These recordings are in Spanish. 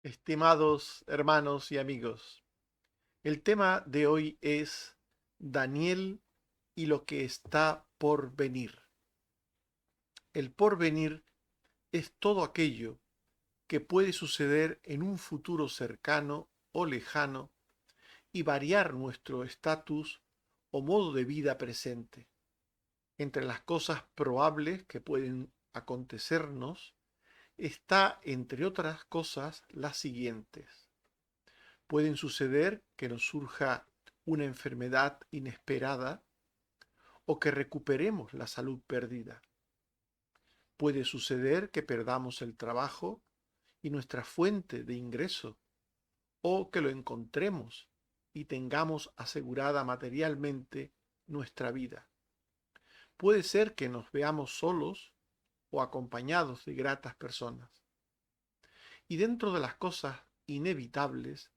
Estimados hermanos y amigos, el tema de hoy es Daniel y lo que está por venir. El porvenir es todo aquello que puede suceder en un futuro cercano o lejano y variar nuestro estatus o modo de vida presente. Entre las cosas probables que pueden acontecernos está, entre otras cosas, las siguientes. Pueden suceder que nos surja una enfermedad inesperada o que recuperemos la salud perdida. Puede suceder que perdamos el trabajo y nuestra fuente de ingreso o que lo encontremos y tengamos asegurada materialmente nuestra vida. Puede ser que nos veamos solos o acompañados de gratas personas. Y dentro de las cosas inevitables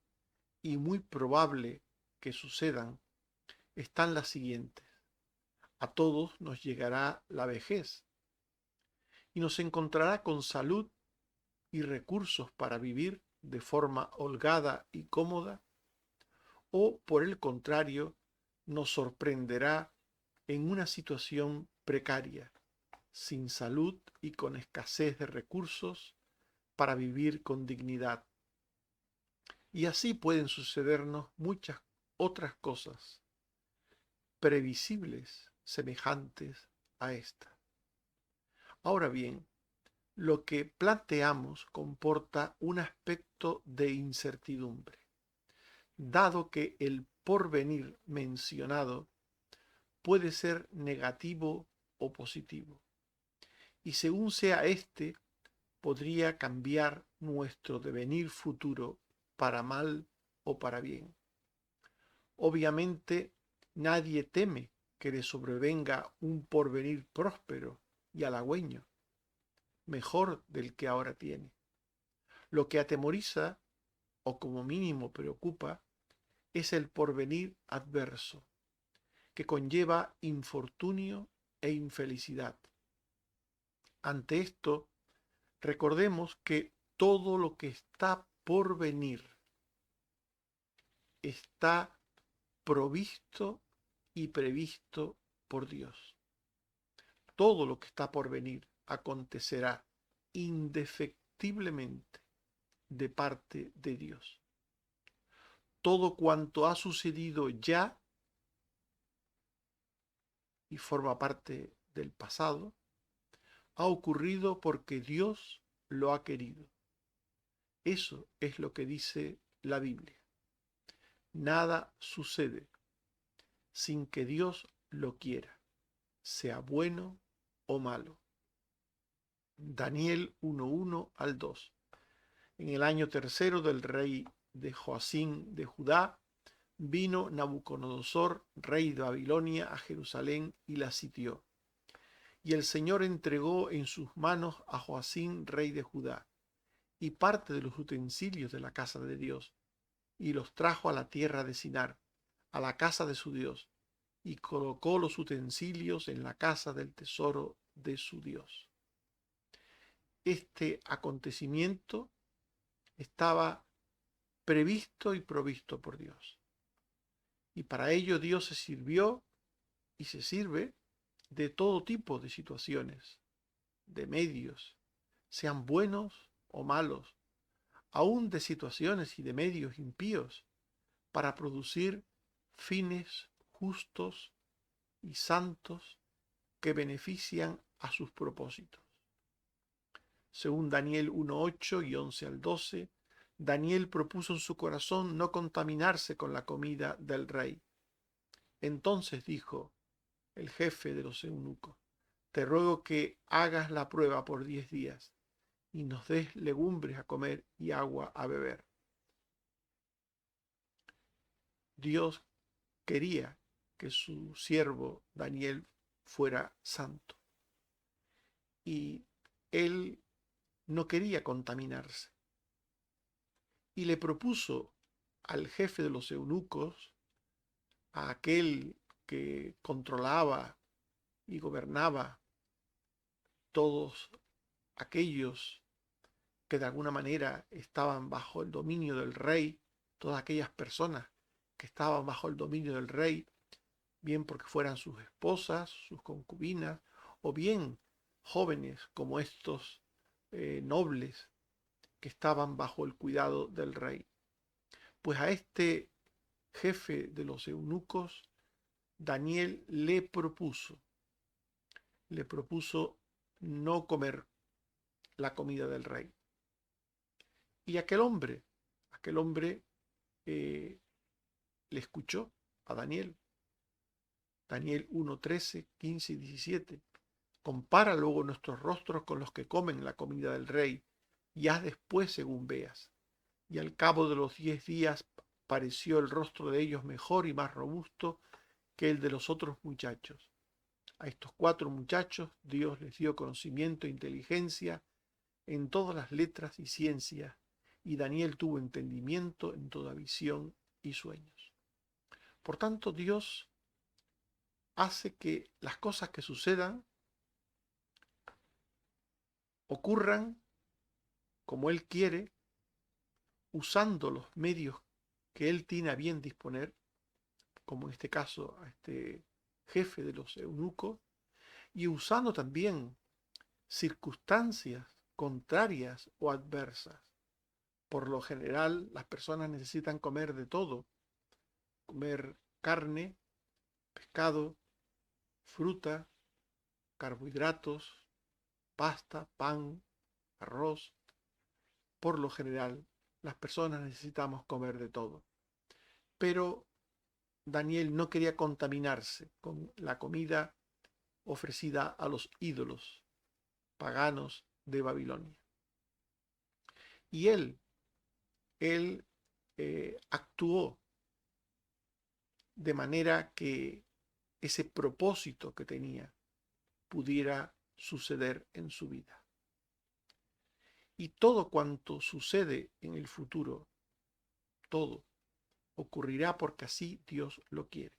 y muy probable que sucedan, están las siguientes. A todos nos llegará la vejez y nos encontrará con salud y recursos para vivir de forma holgada y cómoda, o por el contrario, nos sorprenderá en una situación precaria, sin salud y con escasez de recursos para vivir con dignidad. Y así pueden sucedernos muchas otras cosas previsibles semejantes a esta. Ahora bien, lo que planteamos comporta un aspecto de incertidumbre, dado que el porvenir mencionado puede ser negativo o positivo, y según sea éste, podría cambiar nuestro devenir futuro para mal o para bien. Obviamente, nadie teme que le sobrevenga un porvenir próspero y halagüeño, mejor del que ahora tiene. Lo que atemoriza, o como mínimo preocupa, es el porvenir adverso, que conlleva infortunio e infelicidad. Ante esto, recordemos que todo lo que está por venir está provisto y previsto por Dios. Todo lo que está por venir acontecerá indefectiblemente de parte de Dios. Todo cuanto ha sucedido ya y forma parte del pasado, ha ocurrido porque Dios lo ha querido. Eso es lo que dice la Biblia. Nada sucede sin que Dios lo quiera, sea bueno o malo. Daniel 1:1 al 2. En el año tercero del rey de Joacín de Judá, vino Nabucodonosor, rey de Babilonia, a Jerusalén y la sitió. Y el Señor entregó en sus manos a Joacín, rey de Judá, y parte de los utensilios de la casa de Dios, y los trajo a la tierra de Sinar, a la casa de su Dios, y colocó los utensilios en la casa del tesoro de su Dios. Este acontecimiento estaba previsto y provisto por Dios. Y para ello Dios se sirvió y se sirve de todo tipo de situaciones, de medios, sean buenos o malos, aún de situaciones y de medios impíos, para producir fines justos y santos que benefician a sus propósitos. Según Daniel 1:8 y 11 al 12, Daniel propuso en su corazón no contaminarse con la comida del rey. Entonces dijo el jefe de los eunucos: te ruego que hagas la prueba por 10 días y nos des legumbres a comer y agua a beber. Dios quería que su siervo Daniel fuera santo y él no quería contaminarse. Y le propuso al jefe de los eunucos, a aquel que controlaba y gobernaba todos aquellos que de alguna manera estaban bajo el dominio del rey, todas aquellas personas que estaban bajo el dominio del rey, bien porque fueran sus esposas, sus concubinas, o bien jóvenes como estos nobles que estaban bajo el cuidado del rey. Pues a este jefe de los eunucos, Daniel le propuso no comer la comida del rey. Y aquel hombre eh, le escuchó a Daniel. Daniel 1, 13, 15 y 17. Compara luego nuestros rostros con los que comen la comida del rey, y haz después según veas. Y al cabo de los 10 días pareció el rostro de ellos mejor y más robusto que el de los otros muchachos. A estos 4 muchachos Dios les dio conocimiento e inteligencia en todas las letras y ciencias, y Daniel tuvo entendimiento en toda visión y sueños. Por tanto, Dios hace que las cosas que sucedan ocurran como Él quiere, usando los medios que Él tiene a bien disponer, como en este caso a este jefe de los eunucos, y usando también circunstancias contrarias o adversas. Por lo general, las personas necesitan comer de todo, comer carne, pescado, fruta, carbohidratos, pasta, pan, arroz. Por lo general, las personas necesitamos comer de todo. Pero Daniel no quería contaminarse con la comida ofrecida a los ídolos paganos de Babilonia. Y él actuó de manera que ese propósito que tenía pudiera suceder en su vida. Y todo cuanto sucede en el futuro, todo ocurrirá porque así Dios lo quiere.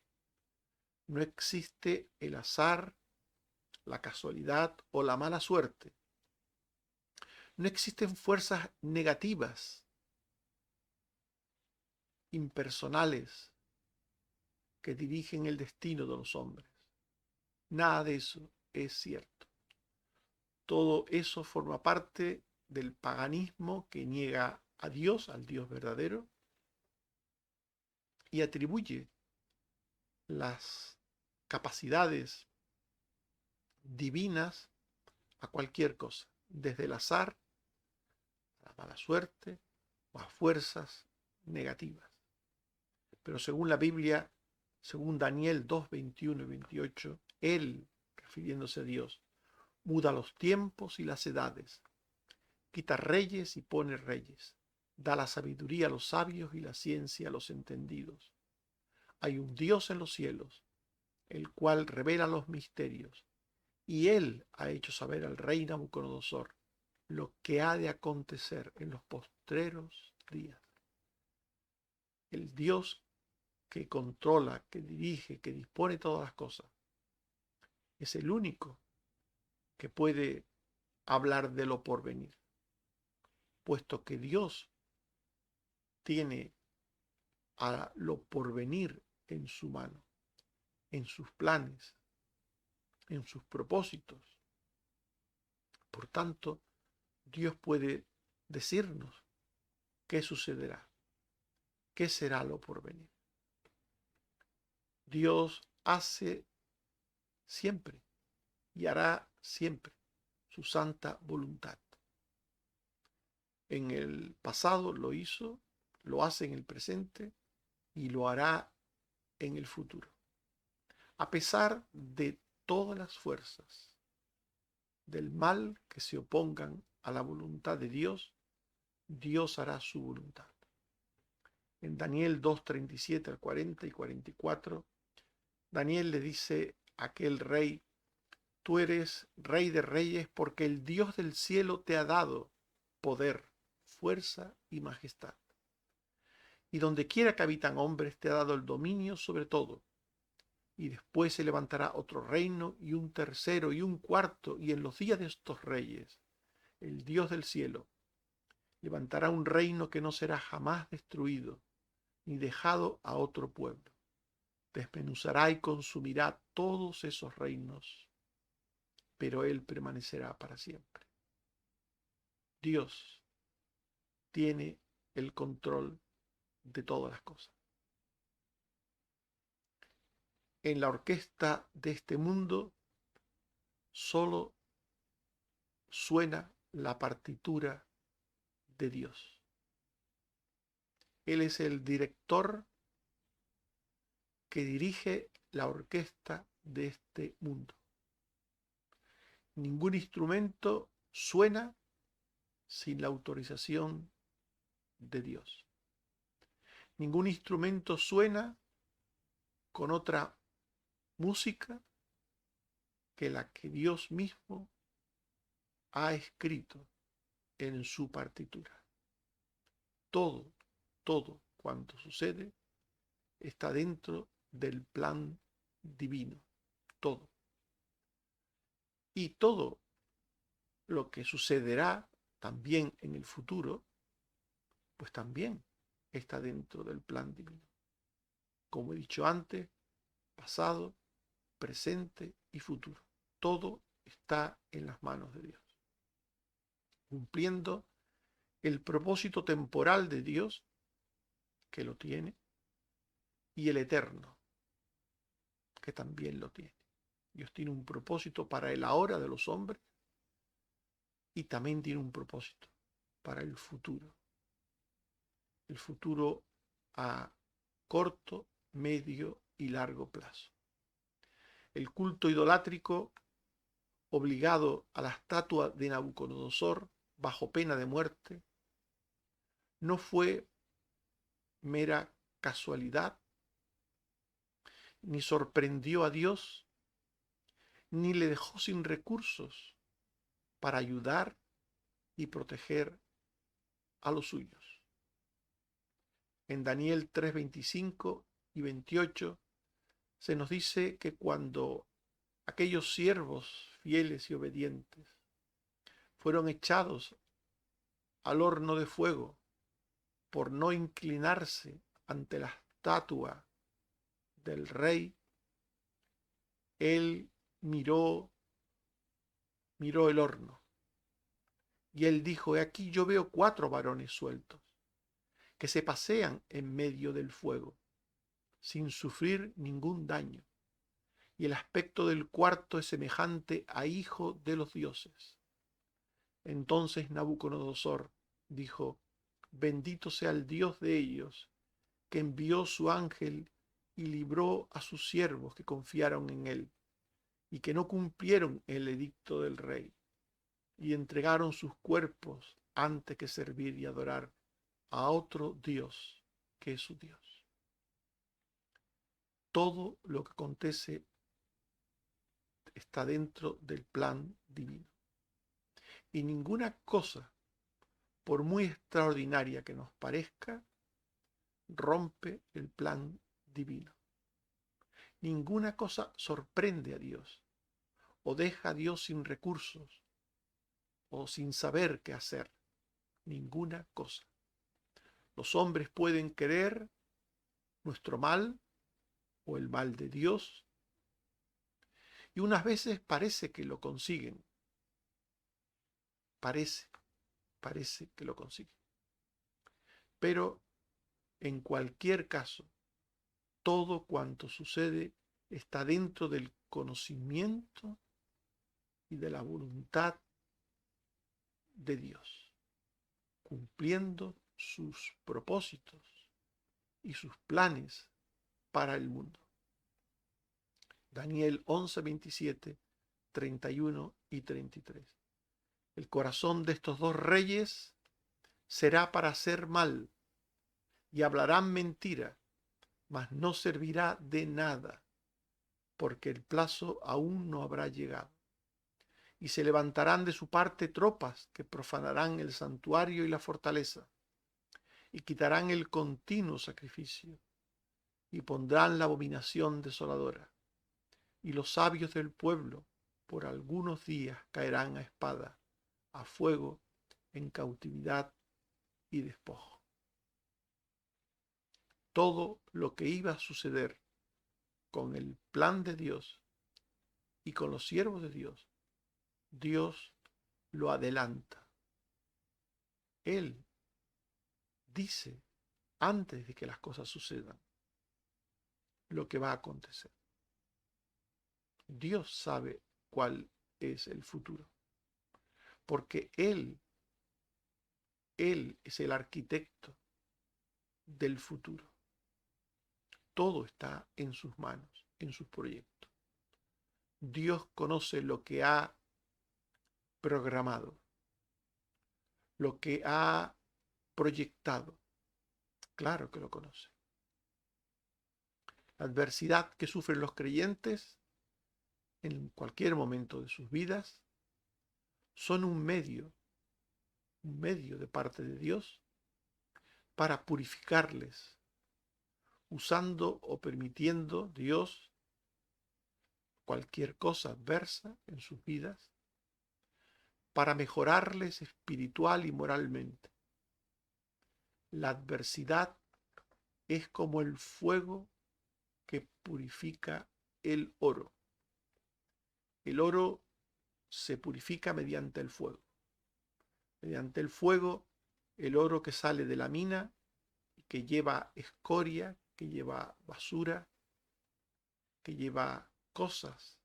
No existe el azar, la casualidad o la mala suerte. No existen fuerzas negativas, impersonales, que dirigen el destino de los hombres. Nada de eso es cierto. Todo eso forma parte del paganismo que niega a Dios, al Dios verdadero, y atribuye las capacidades divinas a cualquier cosa, desde el azar, a la mala suerte o a fuerzas negativas. Pero según la Biblia, según Daniel 2, 21 y 28, Él, refiriéndose a Dios, muda los tiempos y las edades, quita reyes y pone reyes, da la sabiduría a los sabios y la ciencia a los entendidos. Hay un Dios en los cielos, el cual revela los misterios, y Él ha hecho saber al rey Nabucodonosor lo que ha de acontecer en los postreros días. El Dios que controla, que dirige, que dispone todas las cosas, es el único que puede hablar de lo porvenir, puesto que Dios tiene a lo porvenir en su mano, en sus planes, en sus propósitos. Por tanto, Dios puede decirnos qué sucederá, qué será lo porvenir. Dios hace siempre y hará siempre su santa voluntad. En el pasado lo hizo, lo hace en el presente y lo hará en el futuro. A pesar de todas las fuerzas del mal que se opongan a la voluntad de Dios, Dios hará su voluntad. En Daniel 2, 37 al 40 y 44, Daniel le dice a aquel rey: tú eres rey de reyes porque el Dios del cielo te ha dado poder, fuerza y majestad. Y donde quiera que habitan hombres te ha dado el dominio sobre todo. Y después se levantará otro reino y un tercero y un cuarto, y en los días de estos reyes, el Dios del cielo Levantará un reino que no será jamás destruido, ni dejado a otro pueblo. Desmenuzará y consumirá todos esos reinos, pero Él permanecerá para siempre. Dios tiene el control de todas las cosas. En la orquesta de este mundo solo suena la partitura de Dios. Él es el director que dirige la orquesta de este mundo. Ningún instrumento suena sin la autorización de Dios. Ningún instrumento suena con otra música que la que Dios mismo ha escrito en su partitura. Todo cuanto sucede está dentro del plan divino. Todo. Y todo lo que sucederá también en el futuro, pues también está dentro del plan divino. Como he dicho antes, pasado, presente y futuro. Todo está en las manos de Dios, cumpliendo el propósito temporal de Dios, que lo tiene, y el eterno, que también lo tiene. Dios tiene un propósito para el ahora de los hombres y también tiene un propósito para el futuro. El futuro a corto, medio y largo plazo. El culto idolátrico obligado a la estatua de Nabucodonosor bajo pena de muerte no fue mera casualidad, ni sorprendió a Dios, ni le dejó sin recursos para ayudar y proteger a los suyos. En Daniel 3:25 y 28 se nos dice que cuando aquellos siervos fieles y obedientes fueron echados al horno de fuego por no inclinarse ante la estatua del rey, él miró el horno y él dijo: he aquí yo veo 4 varones sueltos que se pasean en medio del fuego sin sufrir ningún daño, y el aspecto del cuarto es semejante a hijo de los dioses. Entonces Nabucodonosor dijo: bendito sea el Dios de ellos, que envió su ángel y libró a sus siervos que confiaron en él, y que no cumplieron el edicto del rey, y entregaron sus cuerpos antes que servir y adorar a otro Dios que es su Dios. Todo lo que acontece está dentro del plan divino. Y ninguna cosa, por muy extraordinaria que nos parezca, rompe el plan divino. Ninguna cosa sorprende a Dios o deja a Dios sin recursos o sin saber qué hacer. Ninguna cosa. Los hombres pueden querer nuestro mal o el mal de Dios, y unas veces parece que lo consiguen. Parece que lo consiguen. Pero en cualquier caso, todo cuanto sucede está dentro del conocimiento y de la voluntad de Dios, cumpliendo sus propósitos y sus planes para el mundo. Daniel 11, 27, 31 y 33. El corazón de estos 2 reyes será para hacer mal, y hablarán mentira, mas no servirá de nada, porque el plazo aún no habrá llegado. Y se levantarán de su parte tropas que profanarán el santuario y la fortaleza, y quitarán el continuo sacrificio, y pondrán la abominación desoladora. Y los sabios del pueblo por algunos días caerán a espada, a fuego, en cautividad y despojo. Todo lo que iba a suceder con el plan de Dios y con los siervos de Dios, Dios lo adelanta. Él dice antes de que las cosas sucedan lo que va a acontecer. Dios sabe cuál es el futuro, porque Él es el arquitecto del futuro. Todo está en sus manos, en sus proyectos. Dios conoce lo que ha programado, lo que ha proyectado. Claro que lo conoce. La adversidad que sufren los creyentes en cualquier momento de sus vidas son un medio de parte de Dios para purificarles, usando o permitiendo Dios cualquier cosa adversa en sus vidas para mejorarles espiritual y moralmente. La adversidad es como el fuego que purifica el oro. El oro se purifica mediante el fuego. Mediante el fuego, el oro que sale de la mina, que lleva escoria, que lleva basura, que lleva cosas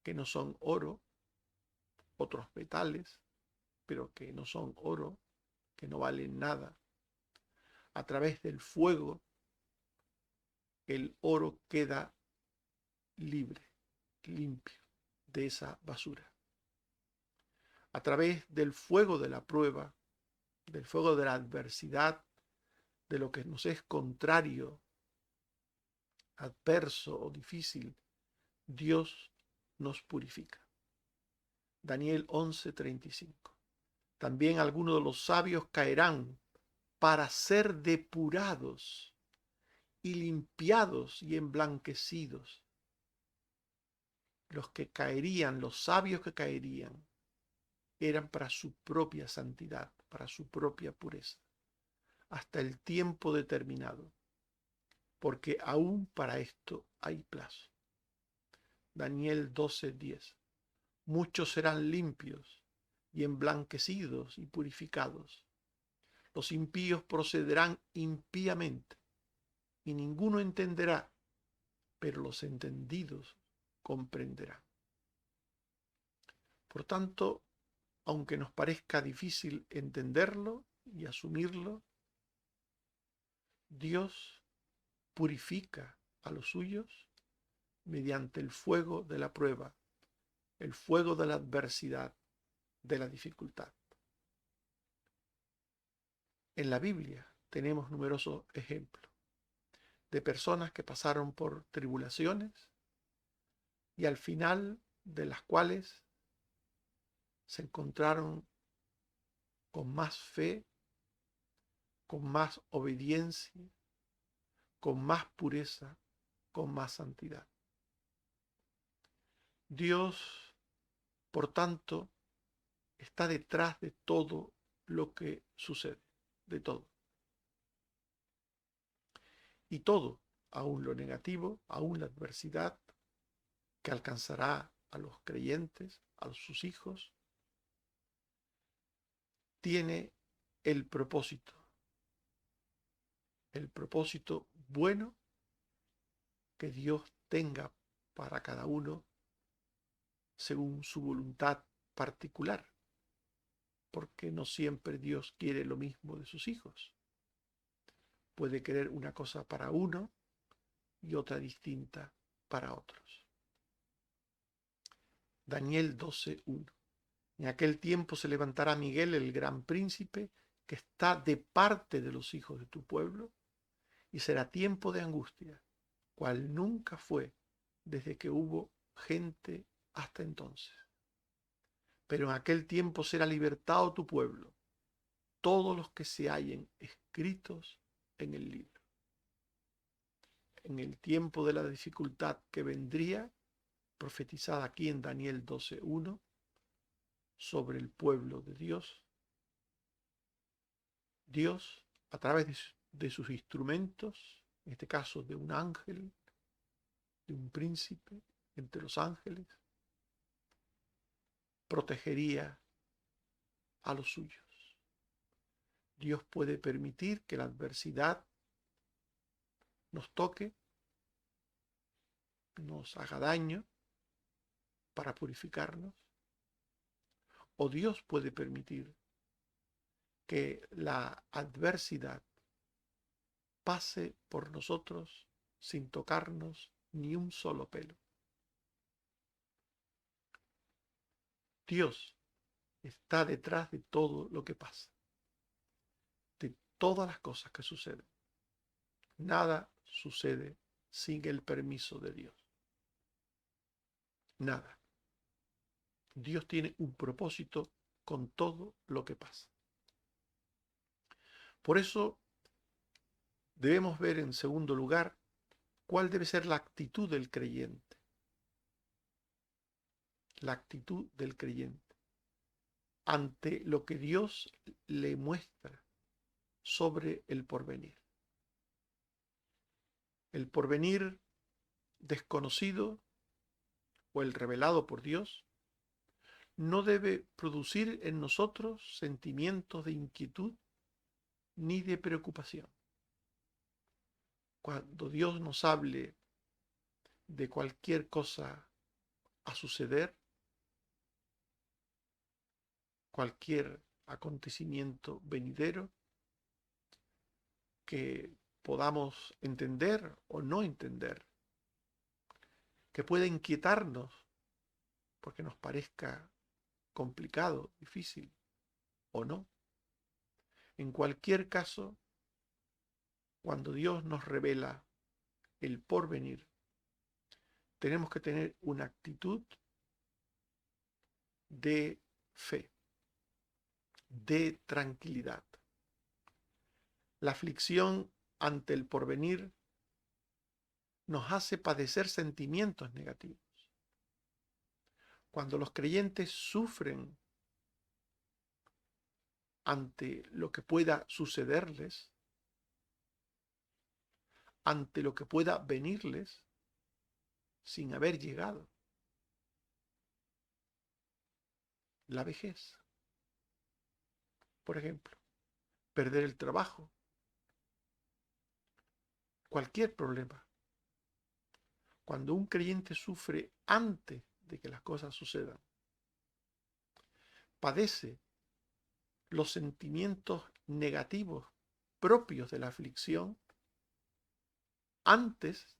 que no son oro, otros metales, pero que no son oro, que no valen nada. A través del fuego, el oro queda libre, limpio de esa basura. A través del fuego de la prueba, del fuego de la adversidad, de lo que nos es contrario, adverso o difícil, Dios nos purifica. Daniel 11:35. También algunos de los sabios caerán para ser depurados y limpiados y emblanquecidos. Los que caerían, los sabios que caerían, eran para su propia santidad, para su propia pureza, hasta el tiempo determinado, porque aún para esto hay plazo. Daniel 12:10. Muchos serán limpios y emblanquecidos y purificados. Los impíos procederán impíamente y ninguno entenderá, pero los entendidos comprenderán. Por tanto, aunque nos parezca difícil entenderlo y asumirlo, Dios purifica a los suyos mediante el fuego de la prueba, el fuego de la adversidad, de la dificultad. En la Biblia tenemos numerosos ejemplos de personas que pasaron por tribulaciones y al final de las cuales se encontraron con más fe, con más obediencia, con más pureza, con más santidad. Dios, por tanto, está detrás de todo lo que sucede, de todo. Y todo, aun lo negativo, aun la adversidad que alcanzará a los creyentes, a sus hijos, tiene el propósito bueno que Dios tenga para cada uno según su voluntad particular, porque no siempre Dios quiere lo mismo de sus hijos. Puede querer una cosa para uno y otra distinta para otros. Daniel 12:1. En aquel tiempo se levantará Miguel, el gran príncipe, que está de parte de los hijos de tu pueblo, y será tiempo de angustia, cual nunca fue desde que hubo gente hasta entonces. Pero en aquel tiempo será libertado tu pueblo, todos los que se hallen escritos en el libro. En el tiempo de la dificultad que vendría, profetizada aquí en Daniel 12:1, sobre el pueblo de Dios, Dios, a través de sus instrumentos, en este caso de un ángel, de un príncipe entre los ángeles, protegería a los suyos. Dios puede permitir que la adversidad nos toque, nos haga daño para purificarnos, o Dios puede permitir que la adversidad pase por nosotros sin tocarnos ni un solo pelo. Dios está detrás de todo lo que pasa, de todas las cosas que suceden. Nada sucede sin el permiso de Dios. Nada. Dios tiene un propósito con todo lo que pasa. Por eso debemos ver en segundo lugar cuál debe ser la actitud del creyente. La actitud del creyente ante lo que Dios le muestra sobre el porvenir. El porvenir desconocido o el revelado por Dios no debe producir en nosotros sentimientos de inquietud ni de preocupación. Cuando Dios nos hable de cualquier cosa a suceder, cualquier acontecimiento venidero que podamos entender o no entender, que pueda inquietarnos porque nos parezca complicado, difícil o no. En cualquier caso, cuando Dios nos revela el porvenir, tenemos que tener una actitud de fe, de tranquilidad. La aflicción ante el porvenir nos hace padecer sentimientos negativos. Cuando los creyentes sufren ante lo que pueda sucederles, ante lo que pueda venirles sin haber llegado, la vejez, por ejemplo, perder el trabajo, cualquier problema. Cuando un creyente sufre antes de que las cosas sucedan, padece los sentimientos negativos propios de la aflicción antes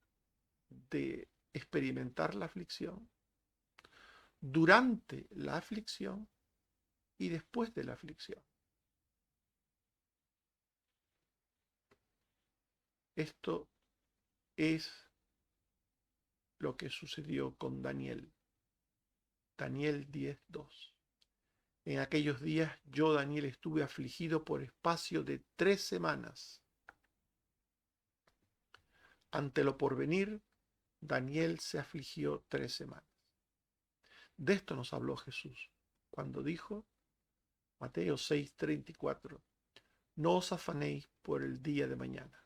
de experimentar la aflicción, durante la aflicción y después de la aflicción. Esto es lo que sucedió con Daniel. Daniel 10:2. En aquellos días yo, Daniel, estuve afligido por espacio de 3 semanas. Ante lo porvenir, Daniel se afligió 3 semanas. De esto nos habló Jesús cuando dijo, Mateo 6:34, no os afanéis por el día de mañana,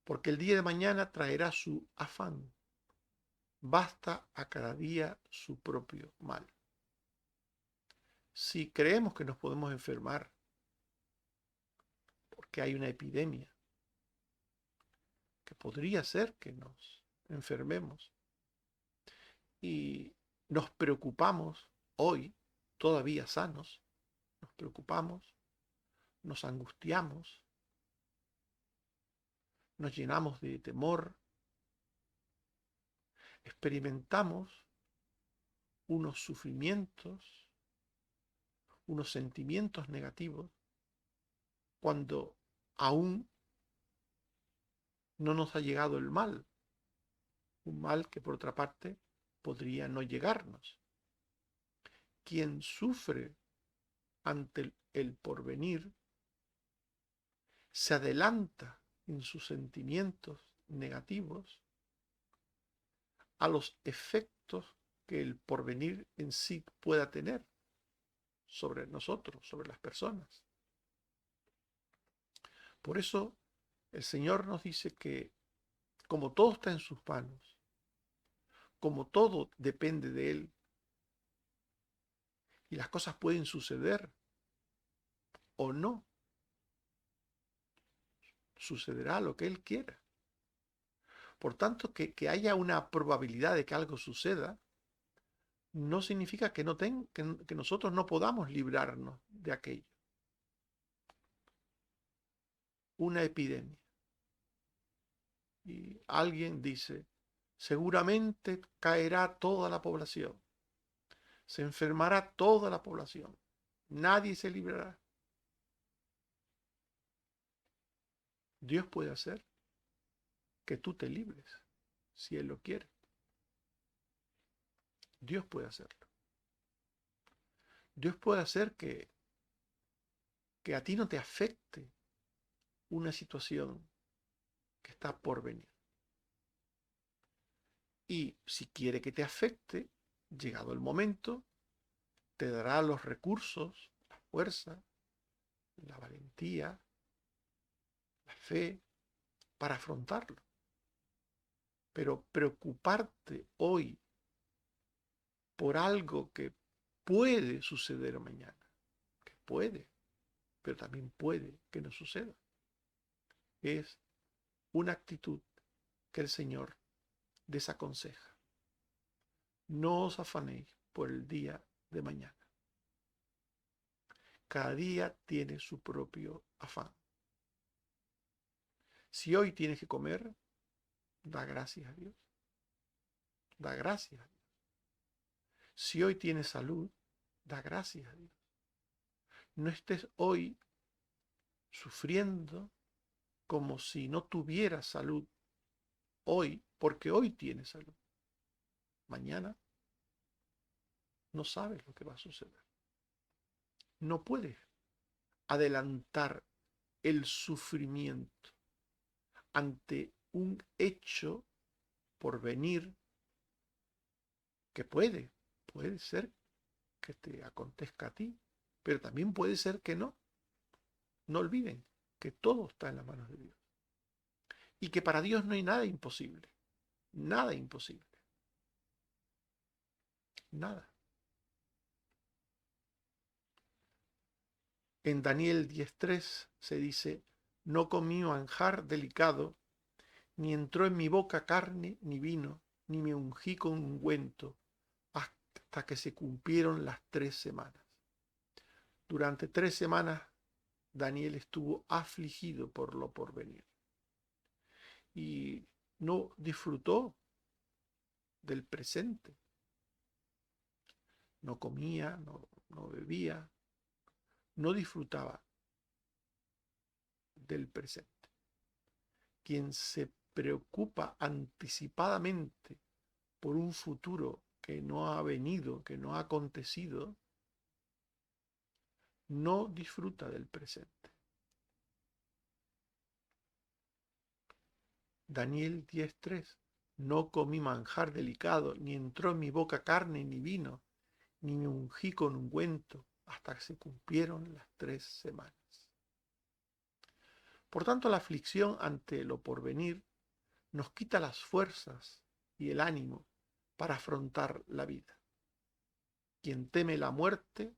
porque el día de mañana traerá su afán. Basta a cada día su propio mal. Si creemos que nos podemos enfermar porque hay una epidemia, que podría ser que nos enfermemos, y nos preocupamos hoy, todavía sanos, nos preocupamos, nos angustiamos, nos llenamos de temor, experimentamos unos sufrimientos, unos sentimientos negativos, cuando aún no nos ha llegado el mal, un mal que por otra parte podría no llegarnos. Quien sufre ante el porvenir se adelanta en sus sentimientos negativos a los efectos que el porvenir en sí pueda tener sobre nosotros, sobre las personas. Por eso el Señor nos dice que como todo está en sus manos, como todo depende de Él, y las cosas pueden suceder o no, sucederá lo que Él quiera. Por tanto, que haya una probabilidad de que algo suceda, no significa que nosotros no podamos librarnos de aquello. Una epidemia. Y alguien dice, seguramente caerá toda la población, se enfermará toda la población, nadie se librará. Dios puede hacer que tú te libres, si Él lo quiere. Dios puede hacerlo. Dios puede hacer que a ti no te afecte una situación que está por venir. Y si quiere que te afecte, llegado el momento, te dará los recursos, la fuerza, la valentía, la fe para afrontarlo. Pero preocuparte hoy por algo que puede suceder mañana, que puede, pero también puede que no suceda, es una actitud que el Señor desaconseja. No os afanéis por el día de mañana. Cada día tiene su propio afán. Si hoy tienes que comer, da gracias a Dios. Da gracias a Dios. Si hoy tienes salud, da gracias a Dios. No estés hoy sufriendo como si no tuvieras salud hoy, porque hoy tienes salud. Mañana no sabes lo que va a suceder. No puedes adelantar el sufrimiento ante un hecho por venir que puede ser que te acontezca a ti, pero también puede ser que no. No olviden que todo está en las manos de Dios y que para Dios no hay nada imposible, nada imposible, nada. En Daniel 10:3 se dice, no comí manjar delicado, ni entró en mi boca carne ni vino, ni me ungí con ungüento, hasta que se cumplieron las 3 semanas. Durante 3 semanas Daniel estuvo afligido por lo porvenir y no disfrutó del presente. No comía, no bebía, no disfrutaba del presente. Quien se preocupa anticipadamente por un futuro que no ha venido, que no ha acontecido, no disfruta del presente. Daniel 10:3. No comí manjar delicado, ni entró en mi boca carne ni vino, ni me ungí con ungüento, hasta que se cumplieron las 3 semanas. Por tanto, la aflicción ante lo porvenir nos quita las fuerzas y el ánimo para afrontar la vida. Quien teme la muerte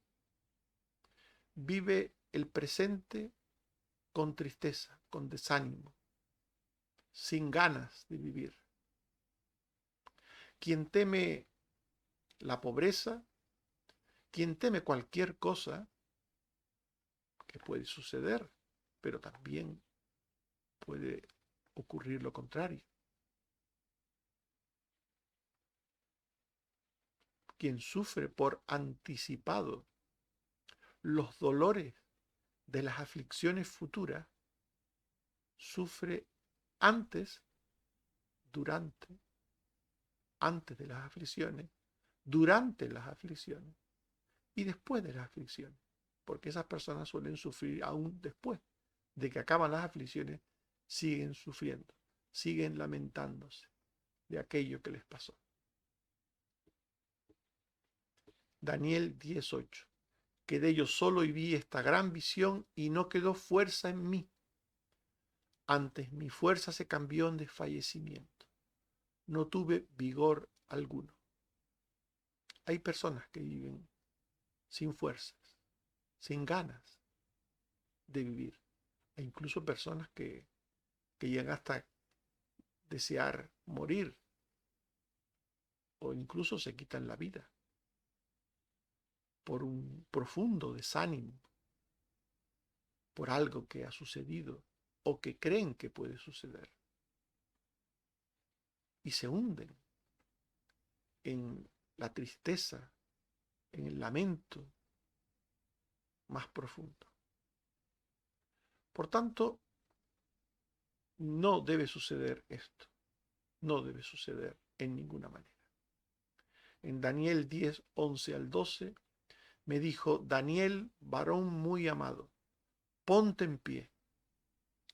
vive el presente con tristeza, con desánimo, sin ganas de vivir. Quien teme la pobreza, quien teme cualquier cosa que puede suceder, pero también puede ocurrir lo contrario. Quien sufre por anticipado los dolores de las aflicciones futuras, sufre antes, durante, antes de las aflicciones, durante las aflicciones y después de las aflicciones, porque esas personas suelen sufrir aún después de que acaban las aflicciones, siguen sufriendo, siguen lamentándose de aquello que les pasó. Daniel 10:8. Quedé yo solo y vi esta gran visión y no quedó fuerza en mí. Antes mi fuerza se cambió en desfallecimiento. No tuve vigor alguno. Hay personas que viven sin fuerzas, sin ganas de vivir. E incluso personas que llegan hasta desear morir o incluso se quitan la vida por un profundo desánimo, por algo que ha sucedido o que creen que puede suceder. Y se hunden en la tristeza, en el lamento más profundo. Por tanto, no debe suceder esto. No debe suceder en ninguna manera. En Daniel 10, 11 al 12, me dijo: Daniel, varón muy amado, ponte en pie.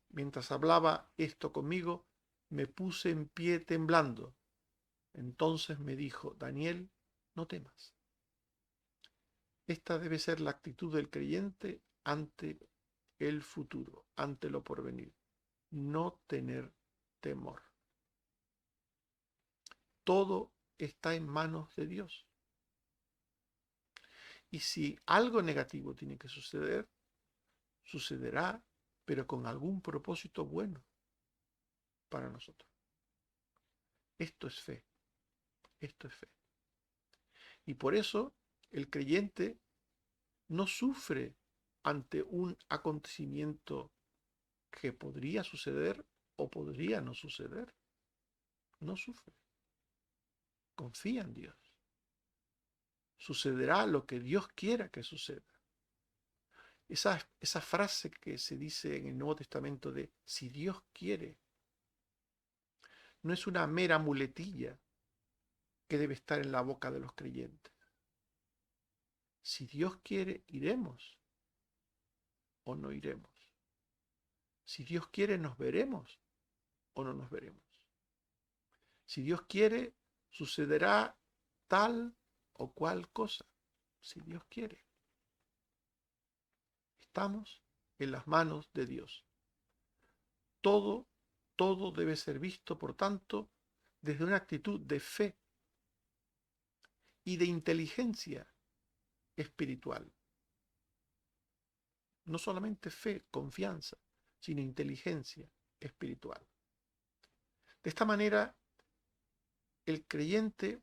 Mientras hablaba esto conmigo, me puse en pie temblando. Entonces me dijo: Daniel, no temas. Esta debe ser la actitud del creyente ante el futuro, ante lo porvenir. No tener temor. Todo está en manos de Dios. Y si algo negativo tiene que suceder, sucederá, pero con algún propósito bueno para nosotros. Esto es fe. Esto es fe. Y por eso el creyente no sufre ante un acontecimiento que podría suceder o podría no suceder. No sufre. Confía en Dios. Sucederá lo que Dios quiera que suceda. Esa frase que se dice en el Nuevo Testamento de si Dios quiere, no es una mera muletilla que debe estar en la boca de los creyentes. Si Dios quiere, iremos o no iremos. Si Dios quiere, nos veremos o no nos veremos. Si Dios quiere, sucederá tal o cual cosa. Si Dios quiere. Estamos en las manos de Dios. Todo, todo debe ser visto, por tanto, desde una actitud de fe y de inteligencia espiritual. No solamente fe, confianza, sino inteligencia espiritual. De esta manera, el creyente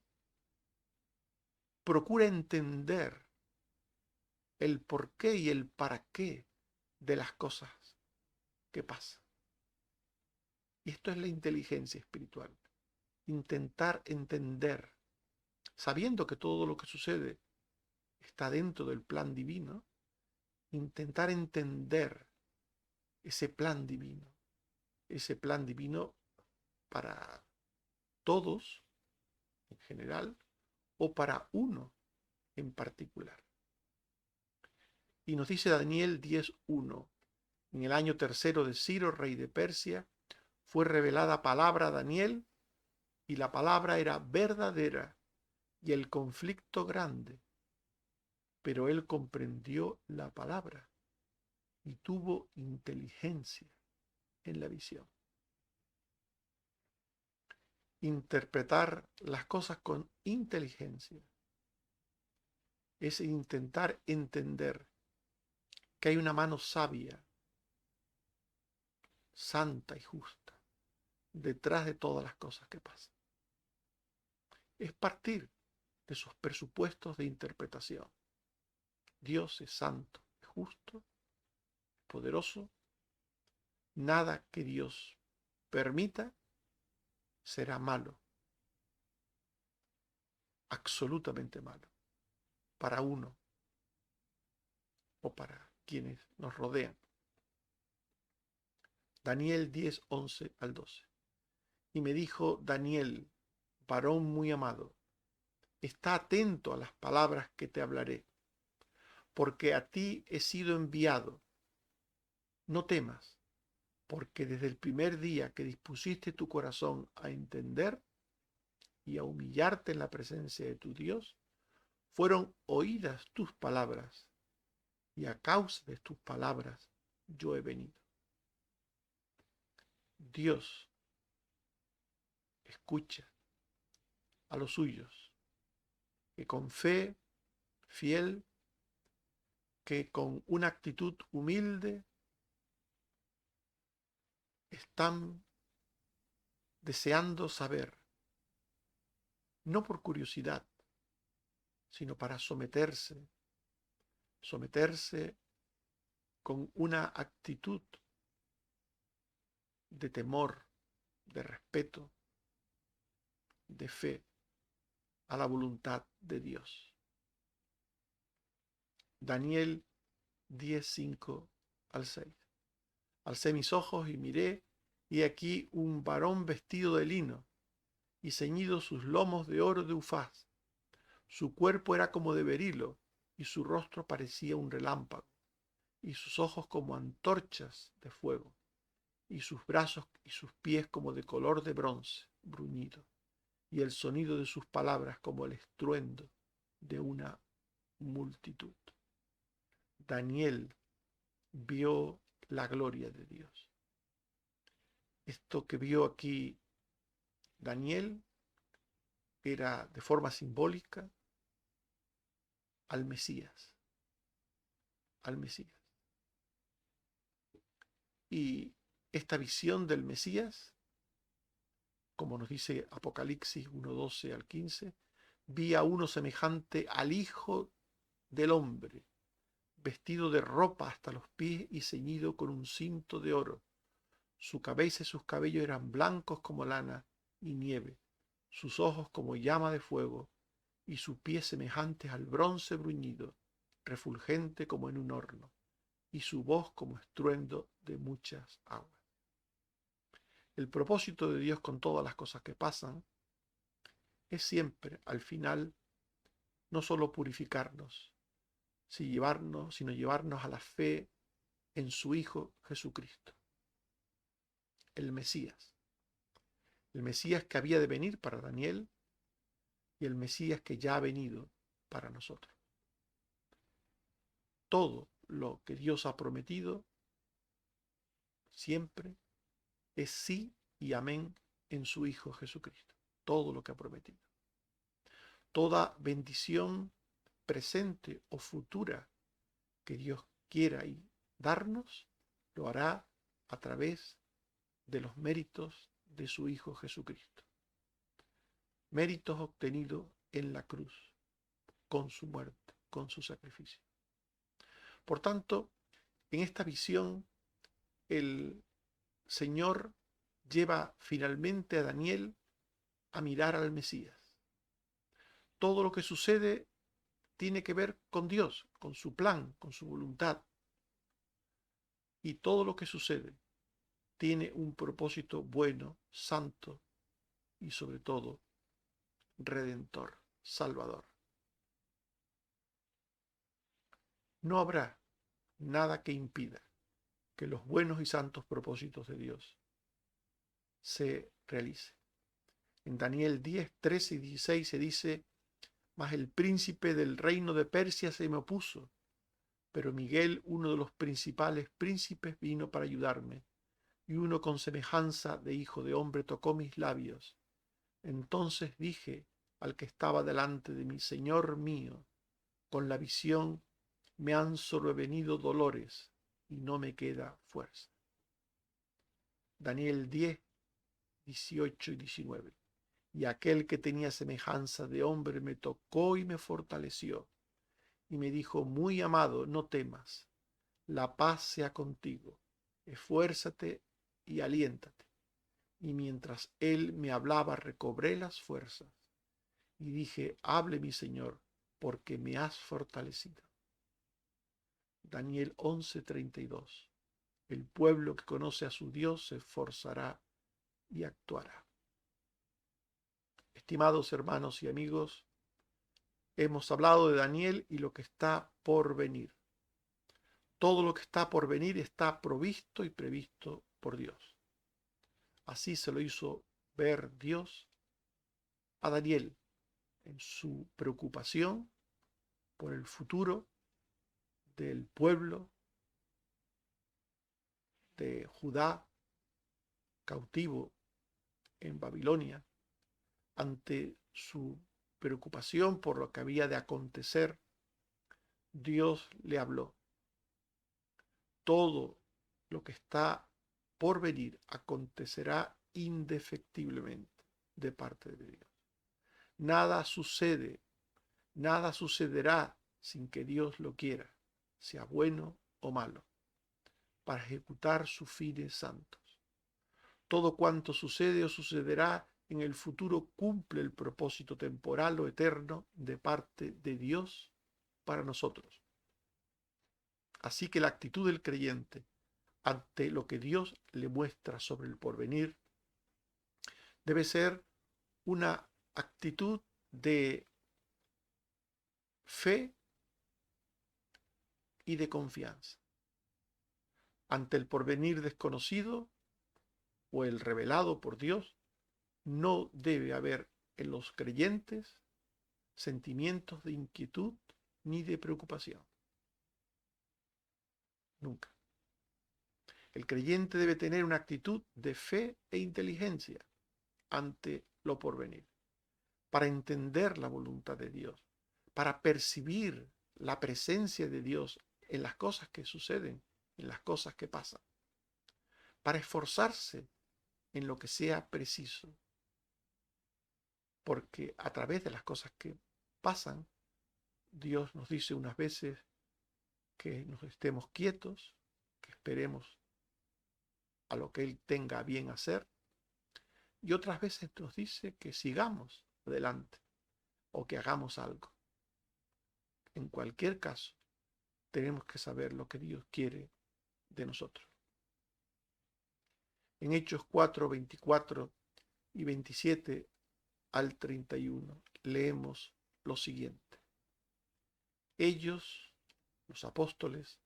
procura entender el porqué y el para qué de las cosas que pasan. Y esto es la inteligencia espiritual. Intentar entender, sabiendo que todo lo que sucede está dentro del plan divino, intentar entender ese plan divino para todos en general o para uno en particular. Y nos dice Daniel 10:1, en el año tercero de Ciro, rey de Persia, fue revelada palabra a Daniel, y la palabra era verdadera y el conflicto grande, pero él comprendió la palabra y tuvo inteligencia en la visión. Interpretar las cosas con inteligencia es intentar entender que hay una mano sabia, santa y justa detrás de todas las cosas que pasan. Es partir de sus presupuestos de interpretación. Dios es santo, es justo, poderoso. Nada que Dios permita será malo, absolutamente malo, para uno o para quienes nos rodean. Daniel 10, 11 al 12. Y me dijo: Daniel, varón muy amado, está atento a las palabras que te hablaré, porque a ti he sido enviado. No temas, porque desde el primer día que dispusiste tu corazón a entender y a humillarte en la presencia de tu Dios, fueron oídas tus palabras, y a causa de tus palabras yo he venido. Dios escucha a los suyos, que con fe fiel, que con una actitud humilde están deseando saber, no por curiosidad, sino para someterse con una actitud de temor, de respeto, de fe a la voluntad de Dios. Daniel 10:5 al 6. Alcé mis ojos y miré, y aquí un varón vestido de lino, y ceñidos sus lomos de oro de Ufaz. Su cuerpo era como de berilo, y su rostro parecía un relámpago, y sus ojos como antorchas de fuego, y sus brazos y sus pies como de color de bronce bruñido, y el sonido de sus palabras como el estruendo de una multitud. Daniel vio la gloria de Dios. Esto que vio aquí Daniel era de forma simbólica al Mesías, al Mesías. Y esta visión del Mesías, como nos dice Apocalipsis 1:12 al 15, vi a uno semejante al Hijo del Hombre, vestido de ropa hasta los pies y ceñido con un cinto de oro. Su cabeza y sus cabellos eran blancos como lana y nieve, sus ojos como llama de fuego, y sus pies semejantes al bronce bruñido, refulgente como en un horno, y su voz como estruendo de muchas aguas. El propósito de Dios con todas las cosas que pasan es siempre, al final, no solo purificarnos, sino llevarnos a la fe en su Hijo Jesucristo, el Mesías que había de venir para Daniel y el Mesías que ya ha venido para nosotros. Todo lo que Dios ha prometido siempre es sí y amén en su Hijo Jesucristo. Todo lo que ha prometido. Toda bendición presente o futura que Dios quiera y darnos, lo hará a través de los méritos de su Hijo Jesucristo. Méritos obtenidos en la cruz, con su muerte, con su sacrificio. Por tanto, en esta visión, el Señor lleva finalmente a Daniel a mirar al Mesías. Todo lo que sucede tiene que ver con Dios, con su plan, con su voluntad. Y todo lo que sucede tiene un propósito bueno, santo y sobre todo redentor, salvador. No habrá nada que impida que los buenos y santos propósitos de Dios se realicen. En Daniel 10, 13 y 16 se dice: mas el príncipe del reino de Persia se me opuso, pero Miguel, uno de los principales príncipes, vino para ayudarme, y uno con semejanza de hijo de hombre tocó mis labios. Entonces dije al que estaba delante de mí: Señor mío, con la visión me han sobrevenido dolores y no me queda fuerza. Daniel 10, 18 y 19. Y aquel que tenía semejanza de hombre me tocó y me fortaleció, y me dijo: muy amado, no temas, la paz sea contigo, esfuérzate y aliéntate. Y mientras él me hablaba, recobré las fuerzas, y dije: hable mi Señor, porque me has fortalecido. Daniel 11:32. El pueblo que conoce a su Dios se esforzará y actuará. Estimados hermanos y amigos, hemos hablado de Daniel y lo que está por venir. Todo lo que está por venir está provisto y previsto por Dios. Así se lo hizo ver Dios a Daniel en su preocupación por el futuro del pueblo de Judá cautivo en Babilonia, ante su preocupación por lo que había de acontecer, Dios le habló. Todo lo que está por venir acontecerá indefectiblemente de parte de Dios. Nada sucede, nada sucederá sin que Dios lo quiera, sea bueno o malo, para ejecutar sus fines santos. Todo cuanto sucede o sucederá en el futuro cumple el propósito temporal o eterno de parte de Dios para nosotros. Así que la actitud del creyente ante lo que Dios le muestra sobre el porvenir debe ser una actitud de fe y de confianza. Ante el porvenir desconocido o el revelado por Dios, no debe haber en los creyentes sentimientos de inquietud ni de preocupación. Nunca. El creyente debe tener una actitud de fe e inteligencia ante lo porvenir, para entender la voluntad de Dios, para percibir la presencia de Dios en las cosas que suceden, en las cosas que pasan, para esforzarse en lo que sea preciso, porque a través de las cosas que pasan, Dios nos dice unas veces que nos estemos quietos, que esperemos a lo que Él tenga a bien hacer, y otras veces nos dice que sigamos adelante o que hagamos algo. En cualquier caso, tenemos que saber lo que Dios quiere de nosotros. En Hechos 4, 24 y 27 al 31 leemos lo siguiente. Ellos, los apóstoles,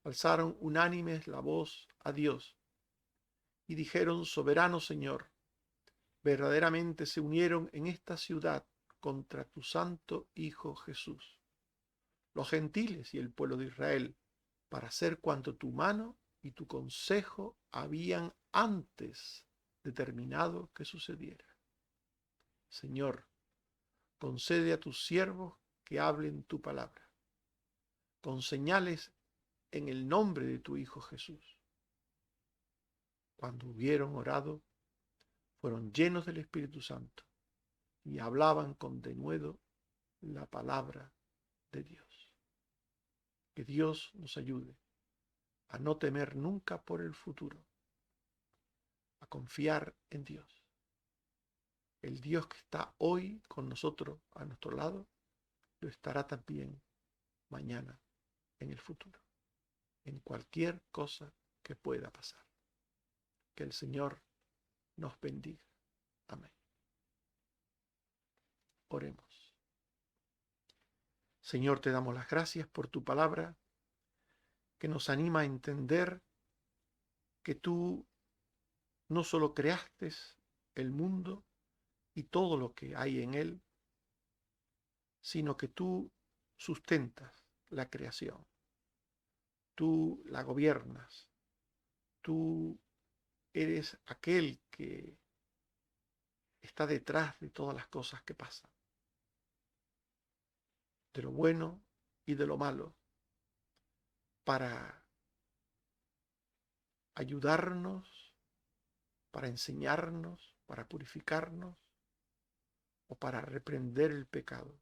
alzaron unánimes la voz a Dios y dijeron: Soberano Señor, verdaderamente se unieron en esta ciudad contra tu santo Hijo Jesús, los gentiles y el pueblo de Israel, para hacer cuanto tu mano y tu consejo habían antes determinado que sucediera. Señor, concede a tus siervos que hablen tu palabra, con señales en el nombre de tu Hijo Jesús. Cuando hubieron orado, fueron llenos del Espíritu Santo y hablaban con denuedo la palabra de Dios. Que Dios nos ayude a no temer nunca por el futuro, a confiar en Dios. El Dios que está hoy con nosotros a nuestro lado, lo estará también mañana en el futuro, en cualquier cosa que pueda pasar. Que el Señor nos bendiga. Amén. Oremos. Señor, te damos las gracias por tu palabra, que nos anima a entender que tú no solo creaste el mundo y todo lo que hay en él, sino que tú sustentas la creación, tú la gobiernas, tú eres aquel que está detrás de todas las cosas que pasan, de lo bueno y de lo malo, para ayudarnos, para enseñarnos, para purificarnos o para reprender el pecado.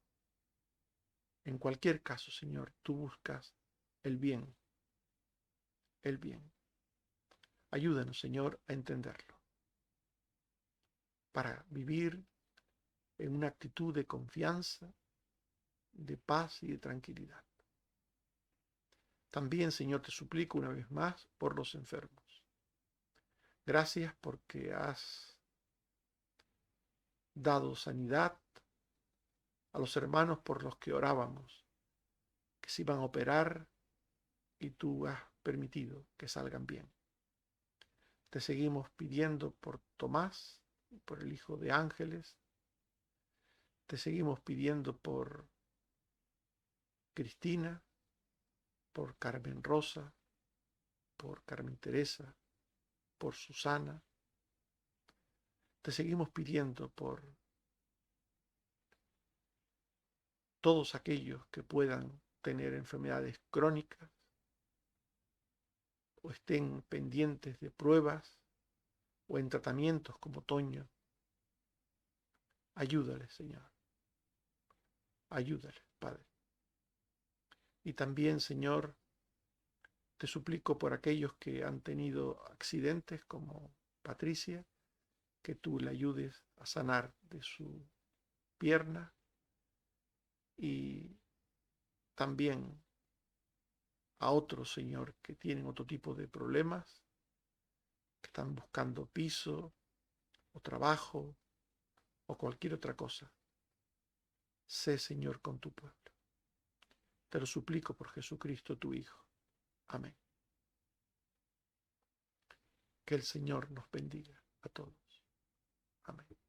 En cualquier caso, Señor, tú buscas el bien, el bien. Ayúdanos, Señor, a entenderlo, para vivir en una actitud de confianza, de paz y de tranquilidad. También, Señor, te suplico una vez más por los enfermos. Gracias porque has dado sanidad a los hermanos por los que orábamos, que se iban a operar y tú has permitido que salgan bien. Te seguimos pidiendo por Tomás, por el hijo de Ángeles. Te seguimos pidiendo por Cristina, por Carmen Rosa, por Carmen Teresa, por Susana, Te seguimos pidiendo por todos aquellos que puedan tener enfermedades crónicas o estén pendientes de pruebas o en tratamientos como Toño. Ayúdales, Señor. Ayúdales, Padre. Y también, Señor, te suplico por aquellos que han tenido accidentes como Patricia, que tú le ayudes a sanar de su pierna, y también a otros, Señor, que tienen otro tipo de problemas, que están buscando piso o trabajo o cualquier otra cosa. Sé, Señor, con tu pueblo. Te lo suplico por Jesucristo, tu Hijo. Amén. Que el Señor nos bendiga a todos. Amén.